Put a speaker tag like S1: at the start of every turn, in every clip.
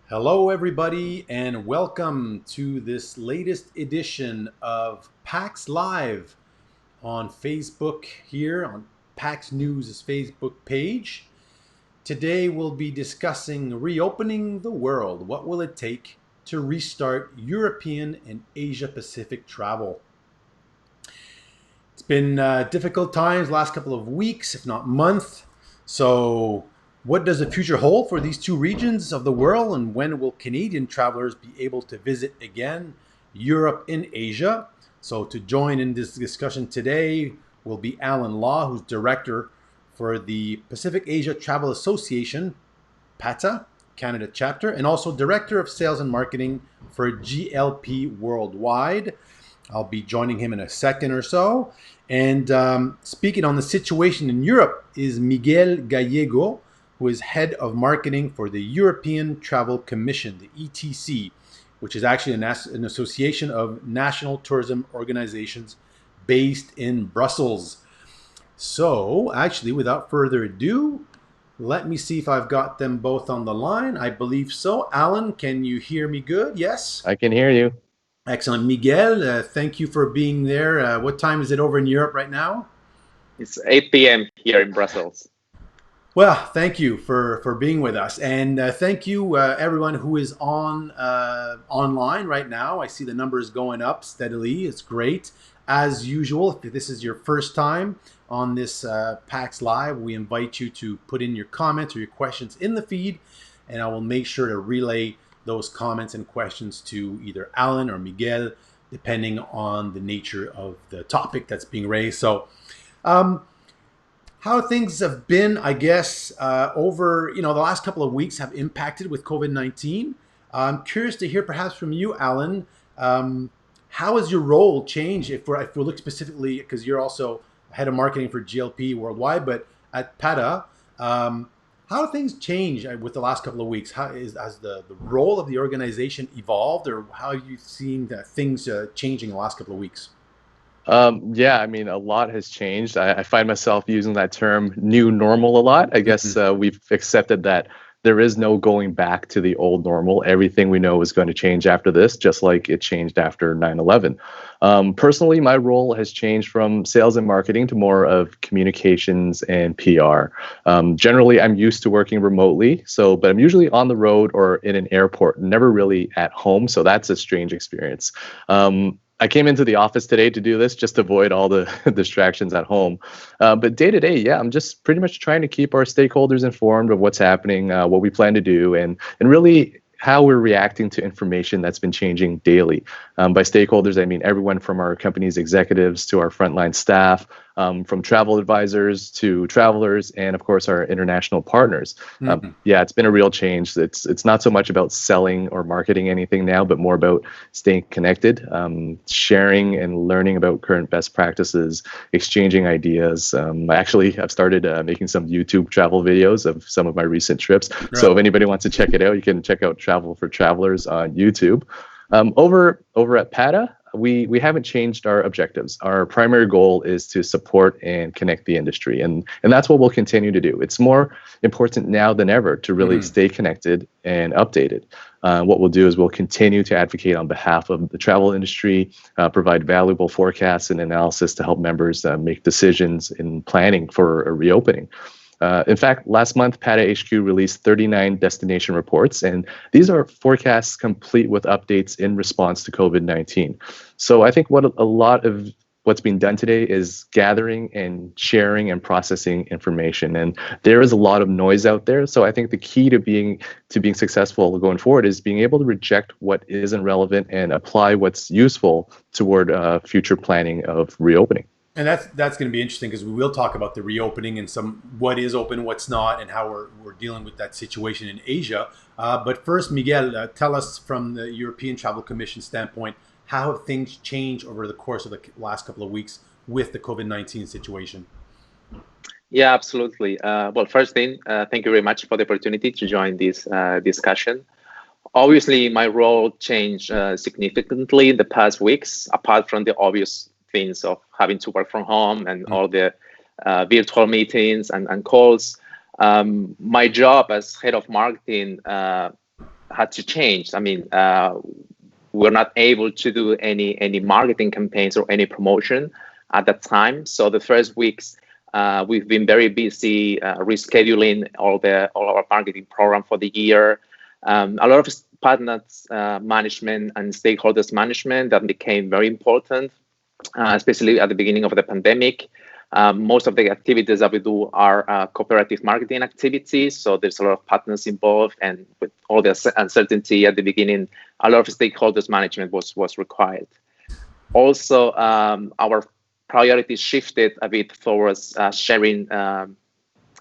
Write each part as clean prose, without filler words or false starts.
S1: Hello, everybody, and welcome to this latest edition of PAX Live on Facebook here on PAX News' Facebook page. Today, we'll be discussing reopening the world. What will it take to restart European and Asia Pacific travel? It's been difficult times last couple of weeks, if not month. So what does the future hold for these two regions of the world, and when will Canadian travelers be able to visit again Europe and Asia? So to join in this discussion today will be Alan Law, who's director for the Pacific Asia Travel Association, PATA, Canada chapter, and also director of sales and marketing for GLP Worldwide. I'll be joining him in a second or so. And speaking on the situation in Europe is Miguel Gallego, who is head of marketing for the European Travel Commission, the ETC, which is actually an association of national tourism organizations based in Brussels. So, actually, without further ado, let me see if I've got them both on the line. I believe so. Alan, can you hear me good? Yes?
S2: I can hear you.
S1: Excellent. Miguel, thank you for being there. What time is it over in Europe right now?
S3: It's 8 p.m. here in Brussels.
S1: Well, thank you for being with us, and thank you everyone who is on online right now. I see the numbers going up steadily. It's great. As usual, if this is your first time on this PAX Live, we invite you to put in your comments or your questions in the feed, and I will make sure to relay those comments and questions to either Alan or Miguel, depending on the nature of the topic that's being raised. So, how things have been, I guess, over the last couple of weeks have impacted with COVID-19. I'm curious to hear perhaps from you, Alan. How has your role changed? If we look specifically, because you're also head of marketing for GLP Worldwide, but at PATA, how have things changed with the last couple of weeks? Has the role of the organization evolved, or how have you seen things changing the last couple of weeks?
S2: Yeah, I mean, a lot has changed. I find myself using that term new normal a lot. I guess we've accepted that there is no going back to the old normal. Everything we know is going to change after this, just like it changed after 9/11. Personally, my role has changed from sales and marketing to more of communications and PR. Generally, I'm used to working remotely, but I'm usually on the road or in an airport, never really at home. So that's a strange experience. I came into the office today to do this just to avoid all the distractions at home. But day to day, yeah, I'm just pretty much trying to keep our stakeholders informed of what's happening, what we plan to do, and really how we're reacting to information that's been changing daily. By stakeholders, I mean everyone from our company's executives to our frontline staff, from travel advisors to travelers, and of course our international partners. Yeah, it's been a real change. It's not so much about selling or marketing anything now, but more about staying connected, sharing and learning about current best practices, exchanging ideas. I've started making some YouTube travel videos of some of my recent trips.
S1: Right.
S2: So if anybody wants to check it out, you can check out Travel for Travelers on YouTube. Over at PATA, we haven't changed our objectives. Our primary goal is to support and connect the industry, and that's what we'll continue to do. It's more important now than ever to really stay connected and updated. What we'll do is we'll continue to advocate on behalf of the travel industry, provide valuable forecasts and analysis to help members make decisions in planning for a reopening. In fact, last month, PATA HQ released 39 destination reports, and these are forecasts complete with updates in response to COVID-19. So I think what a lot of what's being done today is gathering and sharing and processing information, and there is a lot of noise out there. So I think the key to being successful going forward is being able to reject what isn't relevant and apply what's useful toward future planning of reopening.
S1: And that's going to be interesting because we will talk about the reopening and what is open, what's not, and how we're dealing with that situation in Asia. But first, Miguel, tell us from the European Travel Commission standpoint, how have things changed over the course of the last couple of weeks with the COVID-19 situation?
S3: Yeah, absolutely. Well, first thing, thank you very much for the opportunity to join this discussion. Obviously, my role changed significantly in the past weeks, apart from the obvious things of having to work from home and all the virtual meetings and calls. My job as head of marketing had to change. I mean, we're not able to do any marketing campaigns or any promotion at that time. So the first weeks, we've been very busy rescheduling all our marketing program for the year. A lot of partners management and stakeholders management that became very important, especially at the beginning of the pandemic. Most of the activities that we do are cooperative marketing activities. So there's a lot of partners involved, and with all the uncertainty at the beginning, a lot of stakeholders management was required. Also, our priorities shifted a bit towards sharing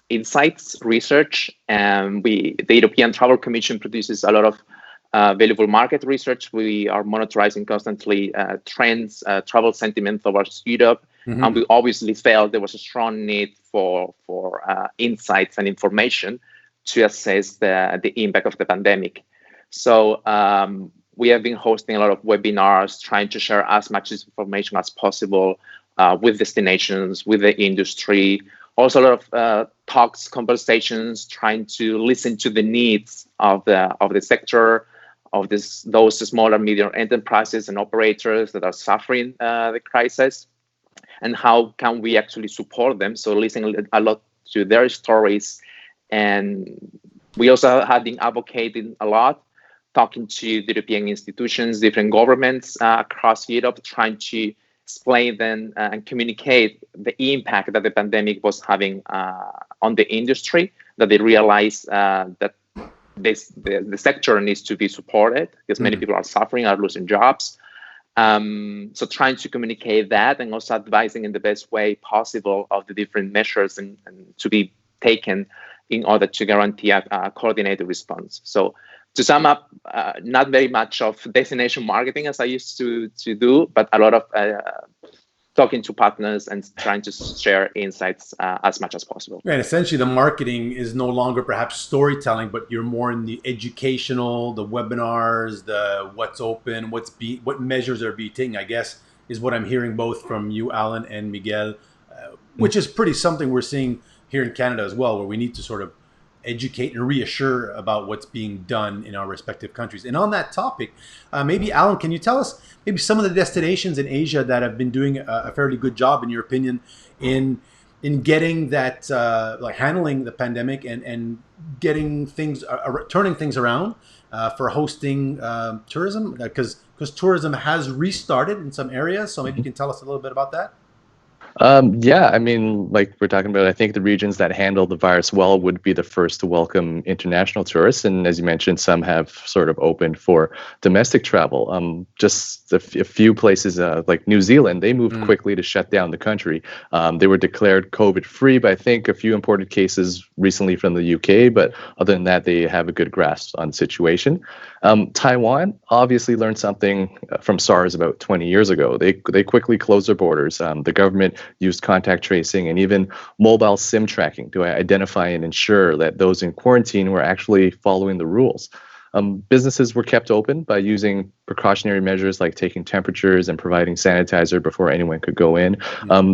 S3: insights, research, and the European Travel Commission produces a lot of valuable market research. We are monitoring constantly trends, travel sentiment towards Europe, and we obviously felt there was a strong need for insights and information to assess the impact of the pandemic. So we have been hosting a lot of webinars, trying to share as much information as possible with destinations, with the industry. Also, a lot of talks, conversations, trying to listen to the needs of the sector, of those small and medium enterprises and operators that are suffering the crisis, and how can we actually support them. So listening a lot to their stories. And we also have been advocating a lot, talking to the European institutions, different governments across Europe, trying to explain them and communicate the impact that the pandemic was having on the industry, that they realize that the sector needs to be supported because many people are suffering, are losing jobs. So trying to communicate that, and also advising in the best way possible of the different measures and to be taken in order to guarantee a coordinated response. So to sum up, not very much of destination marketing as I used to do, but a lot of talking to partners and trying to share insights as much as possible.
S1: Right. Essentially, the marketing is no longer perhaps storytelling, but you're more in the educational, the webinars, the what's open, what measures are being taken, I guess, is what I'm hearing both from you, Alan, and Miguel, which is pretty something we're seeing here in Canada as well, where we need to sort of educate and reassure about what's being done in our respective countries. And on that topic, maybe Alan, can you tell us maybe some of the destinations in Asia that have been doing a fairly good job, in your opinion, in getting that, like handling the pandemic and getting things, turning things around for hosting tourism? Because tourism has restarted in some areas. So maybe you can tell us a little bit about that.
S2: Yeah, I mean, like we're talking about, I think the regions that handle the virus well would be the first to welcome international tourists. And as you mentioned, some have sort of opened for domestic travel. Just a few places like New Zealand, they moved quickly to shut down the country. They were declared COVID-free, but I think a few imported cases recently from the UK. But other than that, they have a good grasp on the situation. Taiwan obviously learned something from SARS about 20 years ago. They quickly closed their borders. The government used contact tracing and even mobile SIM tracking to identify and ensure that those in quarantine were actually following the rules. Businesses were kept open by using precautionary measures like taking temperatures and providing sanitizer before anyone could go in.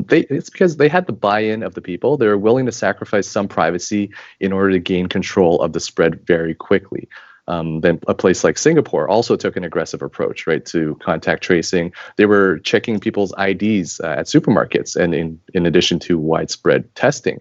S2: It's because they had the buy-in of the people. They were willing to sacrifice some privacy in order to gain control of the spread very quickly. Then a place like Singapore also took an aggressive approach, right, to contact tracing. They were checking people's IDs at supermarkets, and in addition to widespread testing.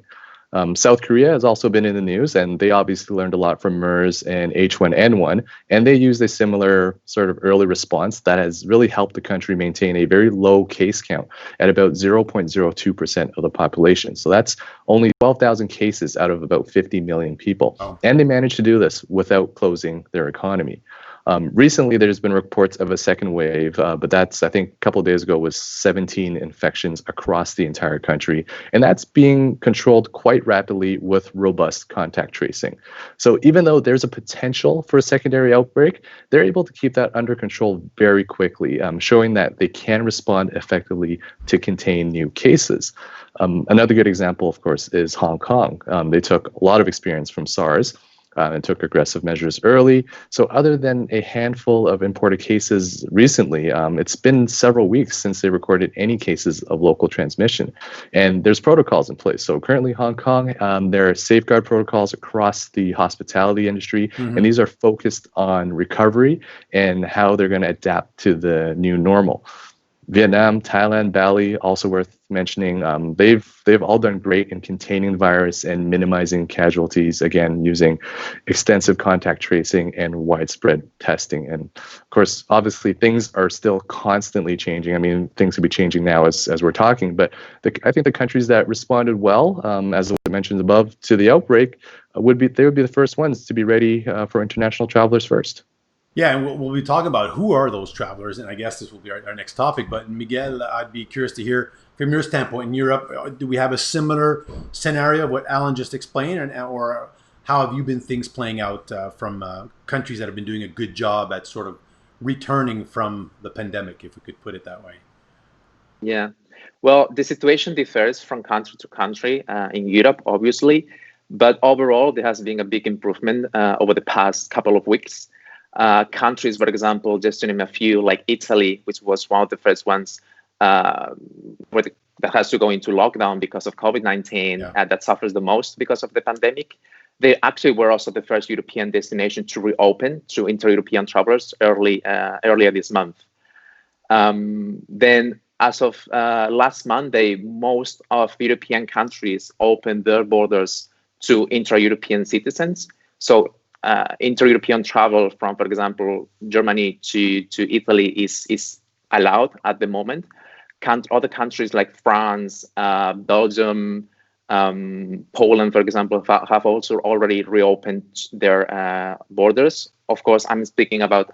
S2: South Korea has also been in the news, and they obviously learned a lot from MERS and H1N1, and they used a similar sort of early response that has really helped the country maintain a very low case count at about 0.02% of the population. So that's only 12,000 cases out of about 50 million people. Oh. And they managed to do this without closing their economy. Recently, there's been reports of a second wave, but that's, I think, a couple of days ago was 17 infections across the entire country. And that's being controlled quite rapidly with robust contact tracing. So even though there's a potential for a secondary outbreak, they're able to keep that under control very quickly, showing that they can respond effectively to contain new cases. Another good example, of course, is Hong Kong. They took a lot of experience from SARS. and took aggressive measures early. So other than a handful of imported cases recently, it's been several weeks since they recorded any cases of local transmission. And there's protocols in place. So currently Hong Kong, there are safeguard protocols across the hospitality industry, and these are focused on recovery and how they're going to adapt to the new normal. Vietnam, Thailand, Bali, also worth mentioning. They've all done great in containing the virus and minimizing casualties, again, using extensive contact tracing and widespread testing. And of course, obviously, things are still constantly changing. I mean, things could be changing now as we're talking, but I think the countries that responded well, as I mentioned above, to the outbreak, would be the first ones to be ready for international travelers first.
S1: Yeah, and we'll be talking about who are those travelers, and I guess this will be our next topic. But Miguel, I'd be curious to hear from your standpoint in Europe. Do we have a similar scenario of what Alan just explained, or how have you been things playing out from countries that have been doing a good job at sort of returning from the pandemic, if we could put it that way?
S3: Yeah, well, the situation differs from country to country in Europe, obviously, but overall there has been a big improvement over the past couple of weeks. Countries, for example, just to name a few, like Italy, which was one of the first ones that has to go into lockdown because of COVID-19, that suffers the most because of the pandemic. They actually were also the first European destination to reopen to inter-European travelers earlier this month. Then, as of last Monday, most of European countries opened their borders to intra-European citizens. So inter-European travel from, for example, Germany to Italy is allowed at the moment. Other countries like France, Belgium, Poland, for example, have also already reopened their borders. Of course, I'm speaking about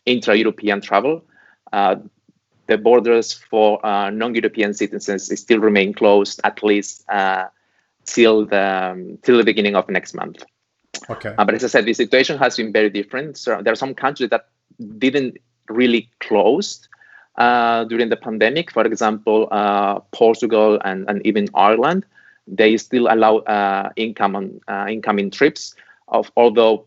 S3: intra-European travel. The borders for non-European citizens still remain closed at least till the beginning of next month.
S1: Okay.
S3: But as I said, the situation has been very different. So there are some countries that didn't really close during the pandemic. For example, Portugal and even Ireland, they still allow incoming trips. Although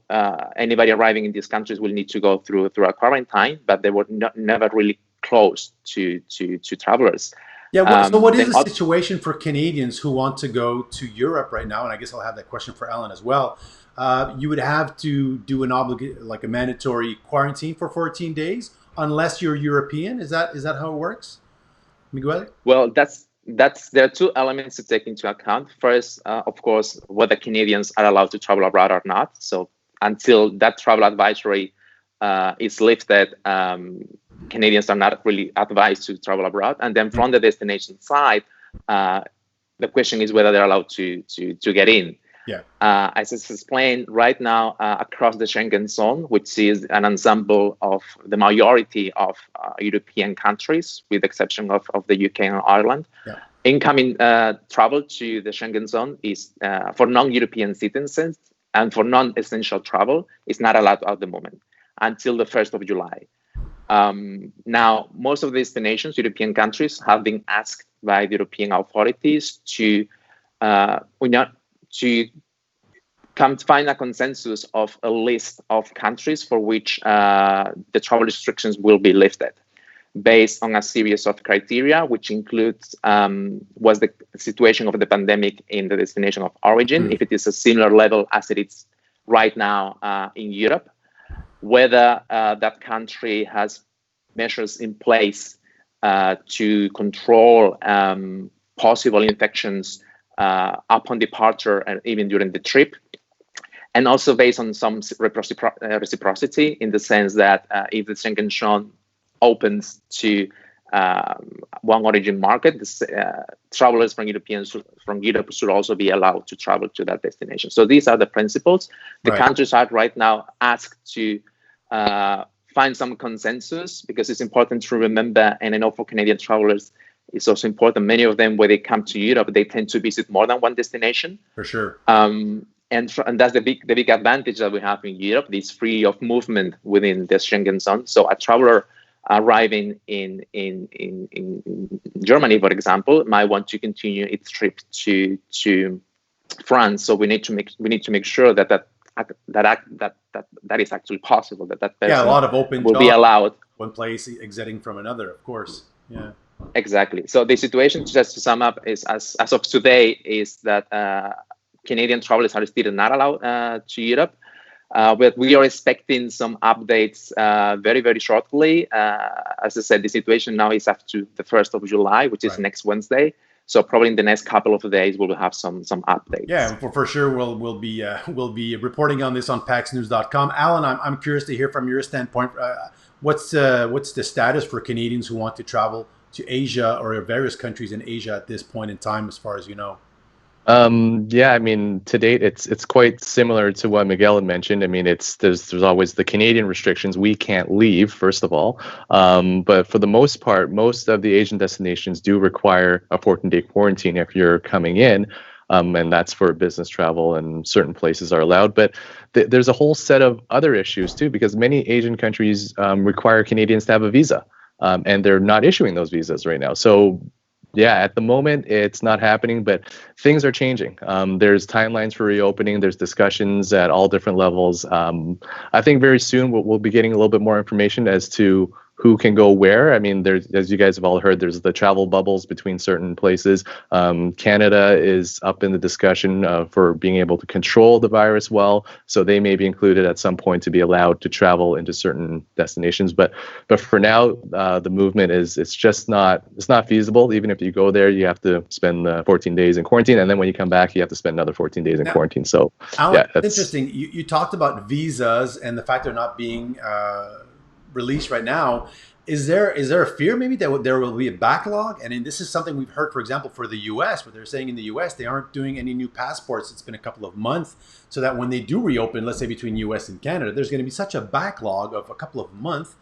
S3: anybody arriving in these countries will need to go through a quarantine, but they were never really closed to travelers.
S1: Yeah. So what is the situation for Canadians who want to go to Europe right now? And I guess I'll have that question for Alan as well. You would have to do like a mandatory quarantine for 14 days unless you're European. Is that how it works, Miguel?
S3: Well, there are two elements to take into account. First, of course, whether Canadians are allowed to travel abroad or not. So until that travel advisory is lifted, Canadians are not really advised to travel abroad. And then from the destination side, the question is whether they're allowed to get in.
S1: Yeah.
S3: As it's explained right now, across the Schengen zone, which is an ensemble of the majority of European countries, with the exception of the UK and Ireland, incoming travel to the Schengen zone is for non-European citizens and for non-essential travel is not allowed at the moment until the 1st of July. Now, most of the destinations, European countries, have been asked by the European authorities to find a consensus of a list of countries for which the travel restrictions will be lifted, based on a series of criteria, which includes was the situation of the pandemic in the destination of origin, if it is a similar level as it is right now in Europe, whether that country has measures in place to control possible infections upon departure and even during the trip, and also based on some reciprocity, in the sense that if the Schengen zone opens to one origin market, travelers from Europe should also be allowed to travel to that destination. So these are the principles. The countries are right now asked to find some consensus, because it's important to remember, and I know for Canadian travelers, it's also important. Many of them, when they come to Europe, they tend to visit more than one destination.
S1: For sure.
S3: And that's the big advantage that we have in Europe, this free of movement within the Schengen zone. So a traveler arriving in Germany, for example, might want to continue its trip to France. So we need to make sure that that is actually possible, that
S1: Yeah, a
S3: person
S1: lot of open
S3: will be
S1: jobs,
S3: allowed.
S1: one place exiting from another, of course. Yeah.
S3: Exactly. So the situation, just to sum up, is as of today, is that Canadian travelers are still not allowed to Europe. But we are expecting some updates very, very shortly. As I said, the situation now is up to the 1st of July, which is
S1: Right.
S3: next Wednesday. So probably in the next couple of days, we will have some updates.
S1: Yeah, for sure, we'll be reporting on this on paxnews.com. Alan, I'm curious to hear from your standpoint. What's the status for Canadians who want to travel to Asia or various countries in Asia at this point in time, as far as you know?
S2: Yeah, I mean, to date, it's quite similar to what Miguel had mentioned. I mean, there's always the Canadian restrictions. We can't leave, first of all. But for the most part, most of the Asian destinations do require a 14-day quarantine if you're coming in. And that's for business travel, and certain places are allowed. But there's a whole set of other issues too, because many Asian countries require Canadians to have a visa, and they're not issuing those visas right now. So yeah, at the moment it's not happening, but things are changing. There's timelines for reopening. There's discussions at all different levels. I think very soon we'll be getting a little bit more information as to who can go where. I mean, there's, as you guys have all heard, there's the travel bubbles between certain places. Canada is up in the discussion for being able to control the virus well, so they may be included at some point to be allowed to travel into certain destinations. But for now, the movement is it's not feasible. Even if you go there, you have to spend 14 days in quarantine, and then when you come back, you have to spend another 14 days in
S1: Now,
S2: quarantine. So
S1: Alan,
S2: yeah,
S1: it's
S2: that's
S1: interesting. You talked about visas and the fact they're not being released right now. Is there a fear maybe that there will be a backlog? And this is something we've heard, for example, for the U.S., where they're saying in the U.S. they aren't doing any new passports. It's been a couple of months, so that when they do reopen, let's say between U.S. and Canada, there's going to be such a backlog of a couple of months.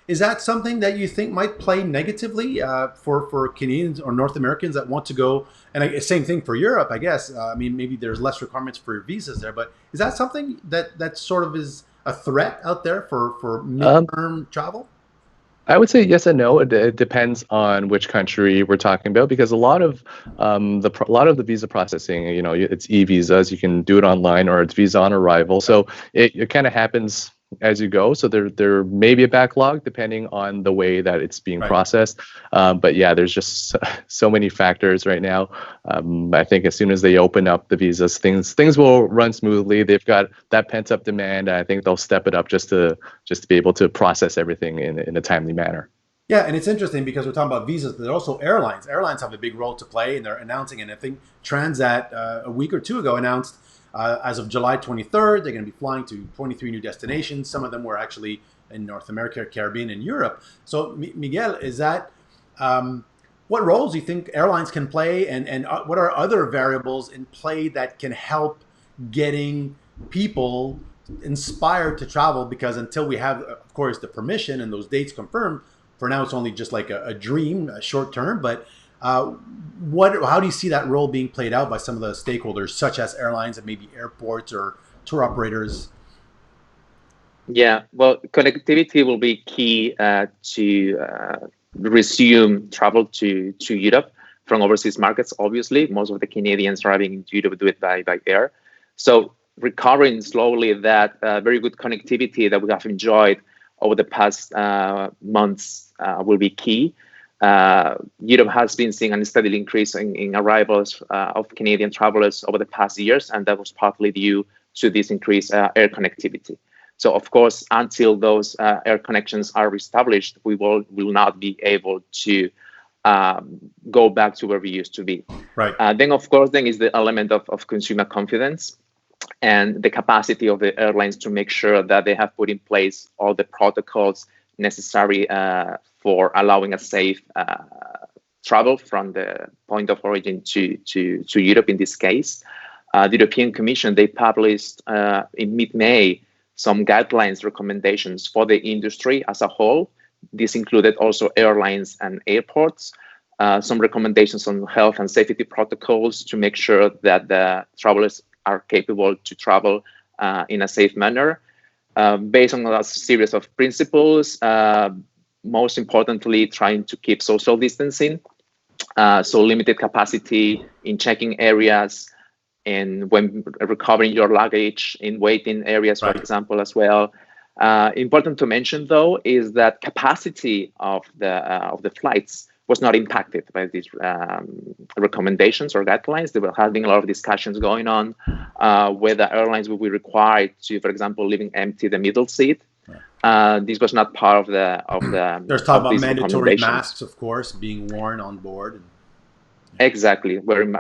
S1: Is that something that you think might play negatively for Canadians or North Americans that want to go? And same thing for Europe, I guess. I mean, maybe there's less requirements for visas there, but is that something that sort of is a threat out there for
S2: um,
S1: midterm travel?
S2: I would say yes and no. It depends on which country we're talking about, because a lot of a lot of the visa processing, you know, it's e-visas. You can do it online, or it's visa on arrival. So it kind of happens as you go. So there may be a backlog depending on the way that it's being
S1: Right.
S2: processed. But yeah, there's just so many factors right now. I think as soon as they open up the visas, things will run smoothly. They've got that pent up demand. I think they'll step it up just to be able to process everything in a timely manner.
S1: Yeah, and it's interesting because we're talking about visas, but also airlines. Airlines have a big role to play, and they're announcing. And I think Transat a week or two ago announced as of July 23rd, they're going to be flying to 23 new destinations. Some of them were actually in North America, Caribbean, and Europe. So, Miguel, is that what roles do you think airlines can play, and what are other variables in play that can help getting people inspired to travel? Because until we have, of course, the permission and those dates confirmed, for now it's only just like a dream, a short term. But how do you see that role being played out by some of the stakeholders, such as airlines and maybe airports or tour operators?
S3: Yeah, well, connectivity will be key to resume travel to Europe from overseas markets. Obviously, most of the Canadians arriving into Europe do it by air. So recovering slowly that very good connectivity that we have enjoyed over the past months will be key. Europe has been seeing a steady increase in arrivals of Canadian travelers over the past years, and that was partly due to this increased air connectivity. So, of course, until those air connections are reestablished, we will not be able to go back to where we used to be.
S1: Right.
S3: Then, of course, is the element of consumer confidence and the capacity of the airlines to make sure that they have put in place all the protocols necessary for allowing a safe travel from the point of origin to Europe in this case. The European Commission, they published in mid-May some guidelines, recommendations for the industry as a whole. This included also airlines and airports, some recommendations on health and safety protocols to make sure that the travelers are capable to travel in a safe manner. Based on a series of principles, most importantly, trying to keep social distancing, so limited capacity in checking areas, and when recovering your luggage in waiting areas, for example, as well. Important to mention, though, is that capacity of the flights was not impacted by these recommendations or guidelines. There were having a lot of discussions going on whether airlines will be required to, for example, leaving empty the middle seat. This was not part of the.
S1: There's talk about mandatory masks, of course, being worn on board.
S3: Exactly, wearing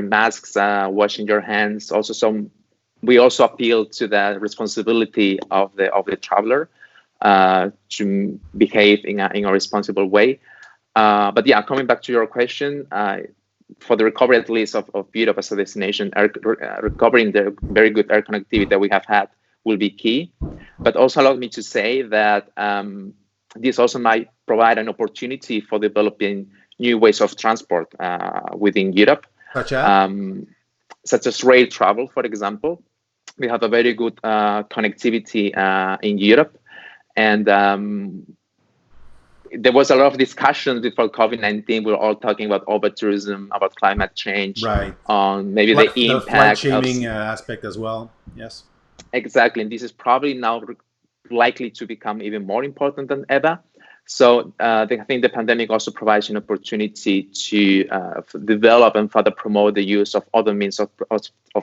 S3: masks, washing your hands. Also, we also appeal to the responsibility of the traveler to behave in a responsible way. But yeah, coming back to your question, for the recovery at least of Europe as a destination, recovering the very good air connectivity that we have had will be key. But also allow me to say that this also might provide an opportunity for developing new ways of transport within Europe, such as rail travel, for example. We have a very good connectivity in Europe, and there was a lot of discussion before COVID-19. We were all talking about over-tourism, about climate change, on maybe the impact.
S1: The flight shaming aspect as well, yes.
S3: Exactly, and this is probably now likely to become even more important than ever. So I think the pandemic also provides an opportunity to develop and further promote the use of other means of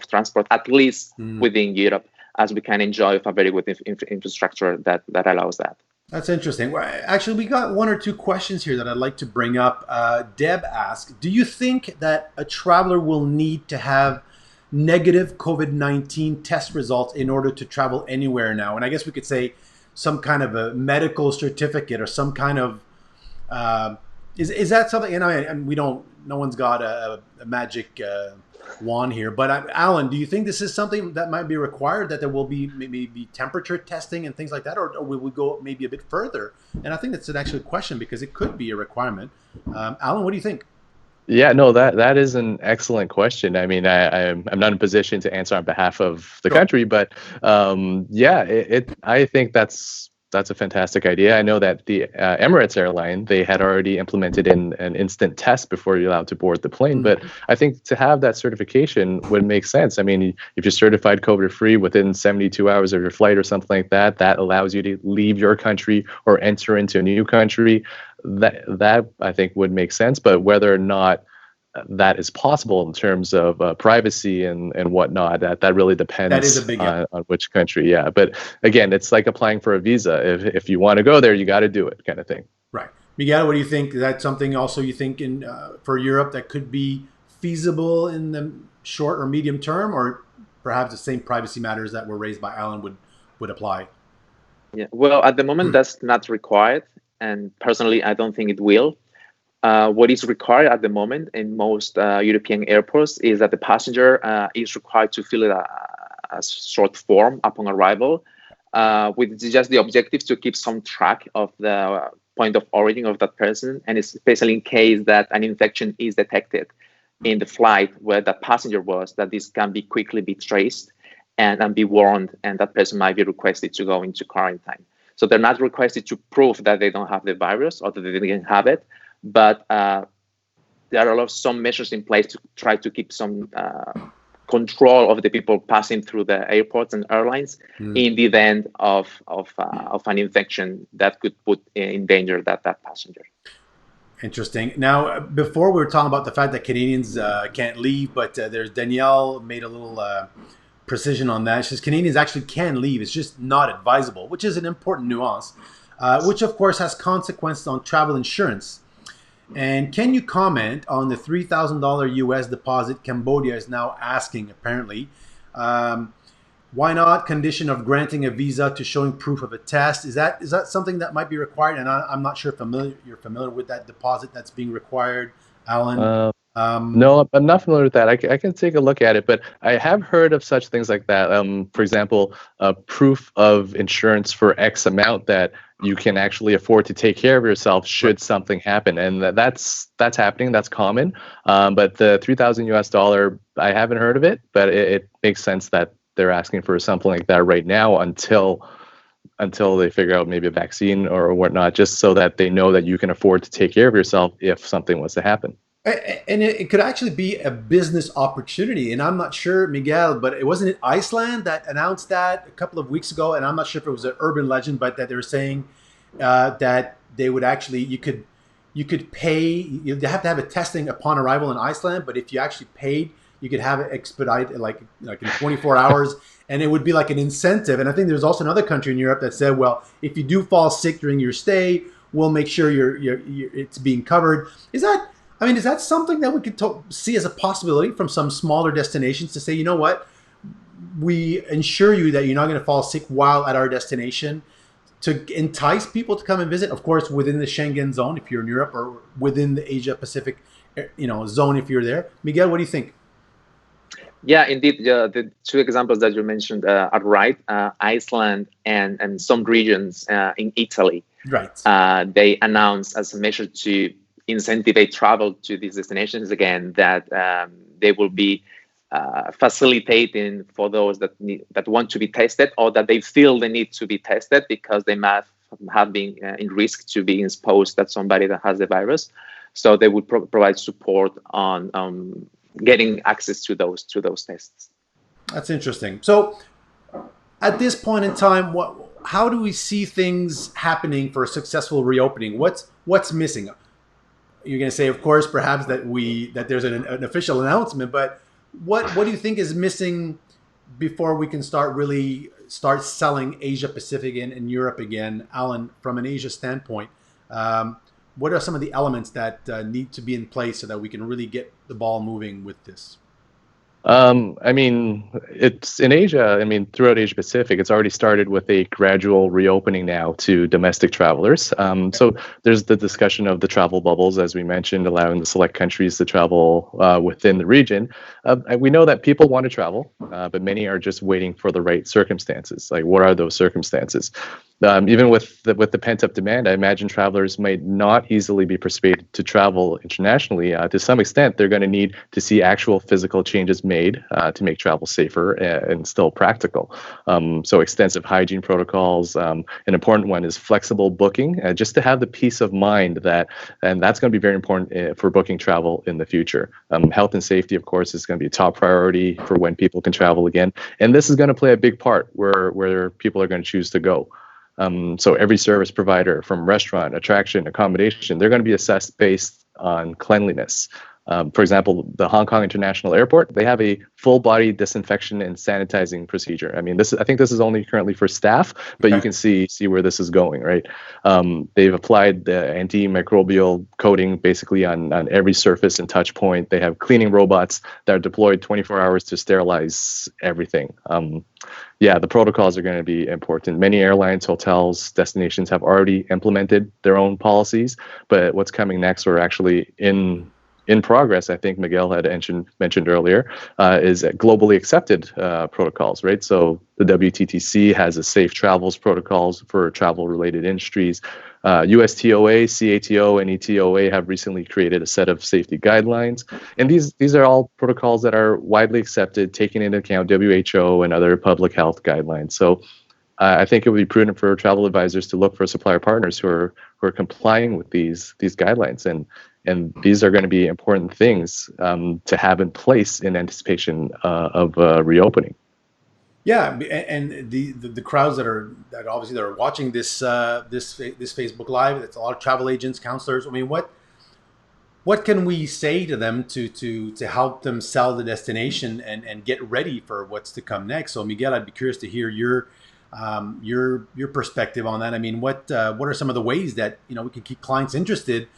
S3: transport, at least within Europe, as we can enjoy a very good infrastructure that allows that.
S1: That's interesting. Well, actually, we got one or two questions here that I'd like to bring up. Deb asked, do you think that a traveler will need to have negative COVID-19 test results in order to travel anywhere now? And I guess we could say some kind of a medical certificate or some kind of is that something? And we don't. No one's got a magic wand here. But Alan, do you think this is something that might be required? That there will be maybe temperature testing and things like that, or will we go maybe a bit further? And I think that's an actual question because it could be a requirement. Alan, what do you think?
S2: Yeah, no, that is an excellent question. I mean, I'm not in a position to answer on behalf of the country, but I think that's a fantastic idea. I know that the Emirates airline, they had already implemented an instant test before you're allowed to board the plane. But I think to have that certification would make sense. I mean, if you're certified COVID-free within 72 hours of your flight or something like that, that allows you to leave your country or enter into a new country. That I think would make sense, but whether or not that is possible in terms of privacy and whatnot, that really depends
S1: that is a big
S2: on which country. Yeah, but again, it's like applying for a visa. If you want to go there, you got to do it, kind of thing.
S1: Right, Miguel. What do you think? Is that something also you think in for Europe that could be feasible in the short or medium term, or perhaps the same privacy matters that were raised by Alan would apply?
S3: Yeah. Well, at the moment, that's not required. And personally, I don't think it will. What is required at the moment in most European airports is that the passenger is required to fill a short form upon arrival, with just the objective to keep some track of the point of origin of that person, and especially in case that an infection is detected in the flight where that passenger was, that this can be quickly be traced and be warned, and that person might be requested to go into quarantine. So they're not requested to prove that they don't have the virus or that they didn't have it, but there are some measures in place to try to keep some control of the people passing through the airports and airlines in the event of an infection that could put in danger that passenger.
S1: Interesting. Now, before we were talking about the fact that Canadians can't leave, but there's Danielle made a little precision on that. She says Canadians actually can leave. It's just not advisable, which is an important nuance, which of course has consequences on travel insurance. And can you comment on the $3,000 US deposit Cambodia is now asking, apparently? Why not condition of granting a visa to showing proof of a test? Is that something that might be required? And I'm not sure if you're familiar with that deposit that's being required, Alan.
S2: No, I'm not familiar with that. I can take a look at it, but I have heard of such things like that. For example, proof of insurance for X amount that you can actually afford to take care of yourself should something happen, and that's happening. That's common. But the $3,000 US, I haven't heard of it, but it makes sense that they're asking for something like that right now until they figure out maybe a vaccine or whatnot, just so that they know that you can afford to take care of yourself if something was to happen.
S1: And it could actually be a business opportunity. And I'm not sure, Miguel, but it wasn't it Iceland that announced that a couple of weeks ago. And I'm not sure if it was an urban legend, but that they were saying that they would actually you could pay. You have to have a testing upon arrival in Iceland, but if you actually paid, you could have it expedited like in 24 hours, and it would be like an incentive. And I think there's also another country in Europe that said, well, if you do fall sick during your stay, we'll make sure it's being covered. Is that I mean, is that something that we could see as a possibility from some smaller destinations to say, you know what, we ensure you that you're not going to fall sick while at our destination to entice people to come and visit, of course, within the Schengen zone if you're in Europe or within the Asia Pacific, zone if you're there. Miguel, what do you think?
S3: Yeah, indeed. The two examples that you mentioned are right. Iceland and some regions in Italy,
S1: Right.
S3: they announced as a measure to incentivize travel to these destinations again that they will be facilitating for those that want to be tested or that they feel they need to be tested because they might have been in risk to being exposed to somebody that has the virus. So they would provide support on getting access to those tests.
S1: That's interesting. So at this point in time, how do we see things happening for a successful reopening? What's missing? You're going to say, of course, perhaps that there's an official announcement, but what do you think is missing before we can start selling Asia Pacific and Europe again, Alan? From an Asia standpoint, what are some of the elements that need to be in place so that we can really get the ball moving with this?
S2: I mean, it's in Asia. I mean, throughout Asia Pacific, it's already started with a gradual reopening now to domestic travelers. So there's the discussion of the travel bubbles, as we mentioned, allowing the select countries to travel within the region. We know that people want to travel, but many are just waiting for the right circumstances. Like, what are those circumstances? Even with the pent-up demand, I imagine travelers might not easily be persuaded to travel internationally. To some extent, they're going to need to see actual physical changes made to make travel safer and still practical. So extensive hygiene protocols. An important one is flexible booking, just to have the peace of mind and that's going to be very important for booking travel in the future. Health and safety, of course, is going to be a top priority for when people can travel again. And this is going to play a big part where people are going to choose to go. So every service provider, from restaurant, attraction, accommodation, they're going to be assessed based on cleanliness. For example, the Hong Kong International Airport, they have a full body disinfection and sanitizing procedure. I mean, I think this is only currently for staff, but you can see where this is going, right? They've applied the antimicrobial coating basically on every surface and touch point. They have cleaning robots that are deployed 24 hours to sterilize everything. Yeah, the protocols are going to be important. Many airlines, hotels, destinations have already implemented their own policies, but what's coming next are actually in progress. I think Miguel had mentioned earlier, is globally accepted protocols, right? So the WTTC has a safe travels protocols for travel-related industries. USTOA, CATO, and ETOA have recently created a set of safety guidelines. And these are all protocols that are widely accepted, taking into account WHO and other public health guidelines. So I think it would be prudent for travel advisors to look for supplier partners who are complying with these guidelines. And these are going to be important things to have in place in anticipation of reopening.
S1: Yeah, and the crowds that obviously that are watching this Facebook Live, it's a lot of travel agents, counselors. I mean, what can we say to them to help them sell the destination and get ready for what's to come next? So, Miguel, I'd be curious to hear your perspective on that. I mean, what are some of the ways that we can keep clients interested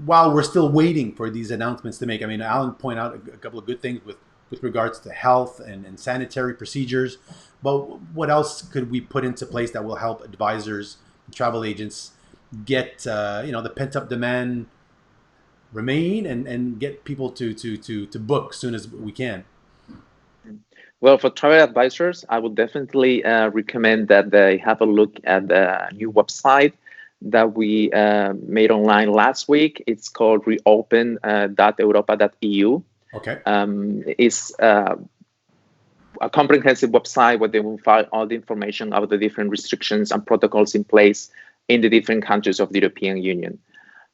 S1: while we're still waiting for these announcements to make? I mean, Alan pointed out a couple of good things with regards to health and sanitary procedures, but what else could we put into place that will help advisors, travel agents get the pent up demand remain and get people to book as soon as we can?
S3: Well, for travel advisors, I would definitely recommend that they have a look at the new website that we made online last week. It's called reopen.europa.eu.
S1: Okay.
S3: It's a comprehensive website where they will find all the information about the different restrictions and protocols in place in the different countries of the European Union.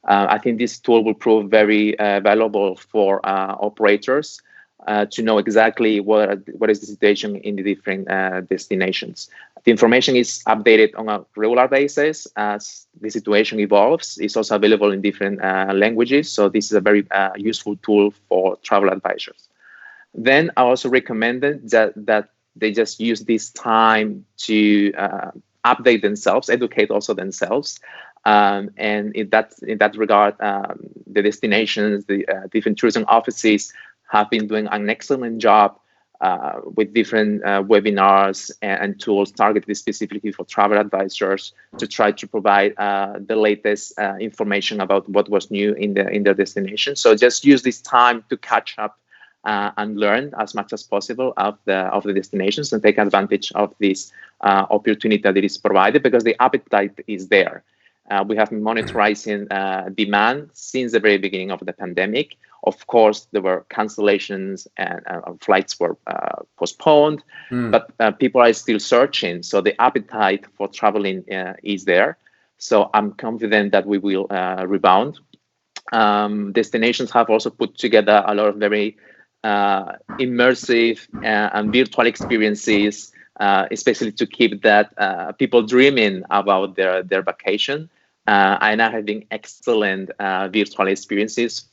S3: I think this tool will prove very valuable for operators to know exactly what is the situation in the different destinations. The information is updated on a regular basis as the situation evolves. It's also available in different languages, so this is a very useful tool for travel advisors. Then I also recommended that they just use this time to update themselves, educate also themselves. And in that regard, the destinations, the different tourism offices have been doing an excellent job with different webinars and tools targeted specifically for travel advisors to try to provide the latest information about what was new in their destination. So just use this time to catch up and learn as much as possible of the destinations and take advantage of this opportunity that it is provided, because the appetite is there. We have been monitoring demand since the very beginning of the pandemic. Of course, there were cancellations and flights were postponed, but people are still searching. So the appetite for traveling is there. So I'm confident that we will rebound. Destinations have also put together a lot of very immersive and virtual experiences, especially to keep that people dreaming about their vacation. And are having excellent virtual experiences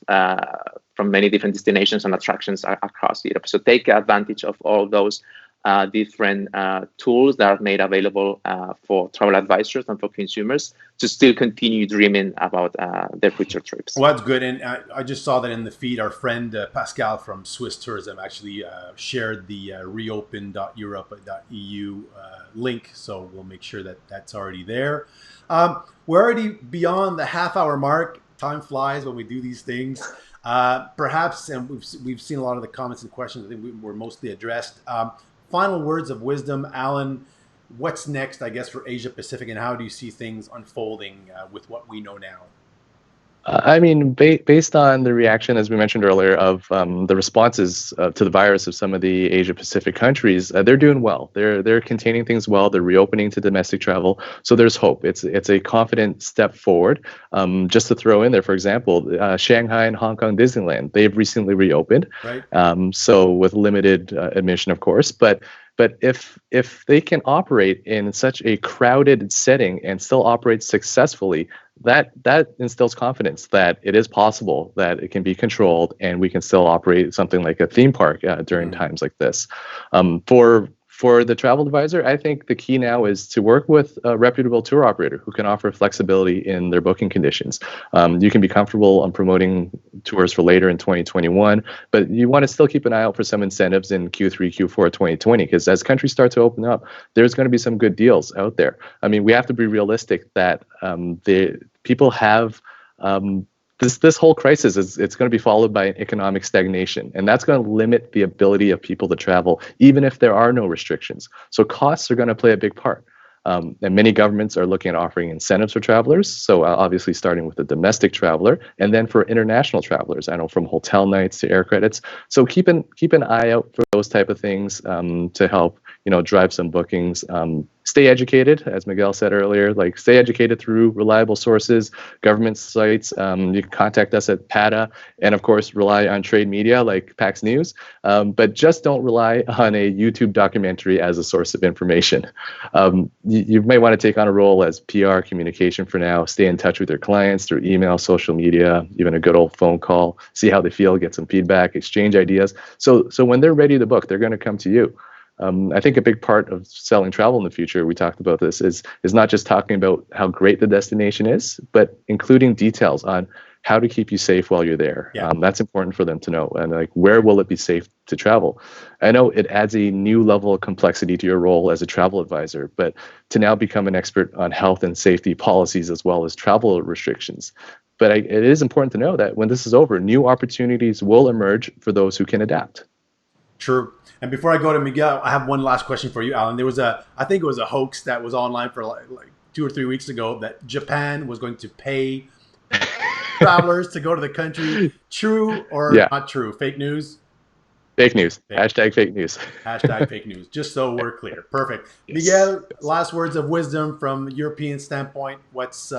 S3: from many different destinations and attractions across Europe. So take advantage of all those different tools that are made available for travel advisors and for consumers to still continue dreaming about their future trips.
S1: Well, that's good. And I just saw that in the feed. Our friend Pascal from Swiss Tourism actually shared the reopen.europe.eu link. So we'll make sure that that's already there. We're already beyond the half-hour mark. Time flies when we do these things. Perhaps, and we've seen a lot of the comments and questions. I think we're mostly addressed. Final words of wisdom, Alan. What's next, I guess, for Asia Pacific, and how do you see things unfolding with what we know now?
S2: I mean, based on the reaction, as we mentioned earlier, of the responses to the virus of some of the Asia Pacific countries, they're doing well. They're containing things well. They're reopening to domestic travel, so there's hope. It's a confident step forward. Just to throw in there, for example, Shanghai and Hong Kong Disneyland, they've recently reopened.
S1: Right.
S2: So with limited admission, of course, but if they can operate in such a crowded setting and still operate successfully, that instills confidence that it is possible, that it can be controlled, and we can still operate something like a theme park during times like this. For the travel advisor, I think the key now is to work with a reputable tour operator who can offer flexibility in their booking conditions. You can be comfortable on promoting tours for later in 2021, but you want to still keep an eye out for some incentives in Q3, Q4 2020, because as countries start to open up, there's going to be some good deals out there. I mean, we have to be realistic that the people have this whole crisis it's going to be followed by an economic stagnation, and that's going to limit the ability of people to travel, even if there are no restrictions. So costs are going to play a big part. And many governments are looking at offering incentives for travelers. So obviously starting with the domestic traveler, and then for international travelers, I know from hotel nights to air credits. So keep an eye out for those type of things to help drive some bookings. Stay educated, as Miguel said earlier, like stay educated through reliable sources, government sites. You can contact us at PATA, and of course rely on trade media like PAX News, but just don't rely on a YouTube documentary as a source of information. You may want to take on a role as PR communication for now. Stay in touch with your clients through email, social media, even a good old phone call. See how they feel, get some feedback, exchange ideas. So when they're ready to book, they're going to come to you. I think a big part of selling travel in the future, we talked about this, is not just talking about how great the destination is, but including details on how to keep you safe while you're there.
S1: Yeah.
S2: That's important for them to know. And like, where will it be safe to travel? I know it adds a new level of complexity to your role as a travel advisor, but to now become an expert on health and safety policies as well as travel restrictions. But it is important to know that when this is over, new opportunities will emerge for those who can adapt.
S1: True. And before I go to Miguel, I have one last question for you, Alan. There was I think it was a hoax that was online for like 2 or 3 weeks ago that Japan was going to pay travelers to go to the country. True or not true? Fake news?
S2: Fake news. Hashtag fake news.
S1: Hashtag fake news. Just so we're clear. Perfect.
S2: Yes.
S1: Miguel, last words of wisdom from European standpoint. What's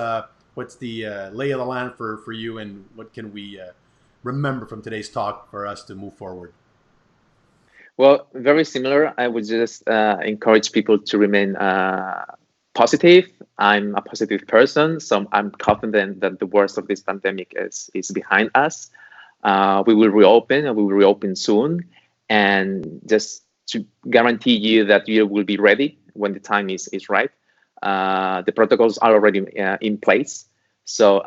S1: what's the lay of the land for you, and what can we remember from today's talk for us to move forward?
S3: Well, very similar. I would just encourage people to remain positive. I'm a positive person, so I'm confident that the worst of this pandemic is behind us. We will reopen, and we will reopen soon. And just to guarantee you that you will be ready when the time is right. The protocols are already in place. So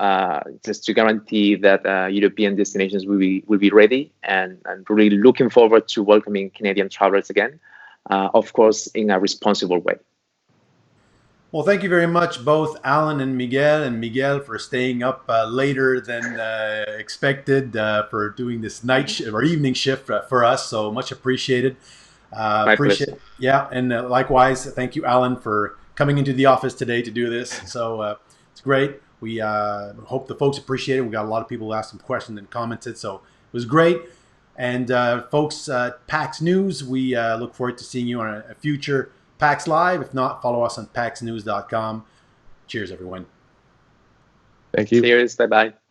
S3: just to guarantee that European destinations will be ready, and really looking forward to welcoming Canadian travelers again, of course, in a responsible way.
S1: Well, thank you very much, both Alan and Miguel, for staying up later than expected for doing this night or evening shift for us. So much appreciated.
S3: My pleasure.
S1: Yeah, and likewise, thank you, Alan, for coming into the office today to do this. So it's great. We hope the folks appreciate it. We got a lot of people who asked some questions and commented, so it was great. And folks, PAX News, we look forward to seeing you on a future PAX Live. If not, follow us on paxnews.com. Cheers, everyone.
S2: Thank you.
S3: Cheers. Bye-bye.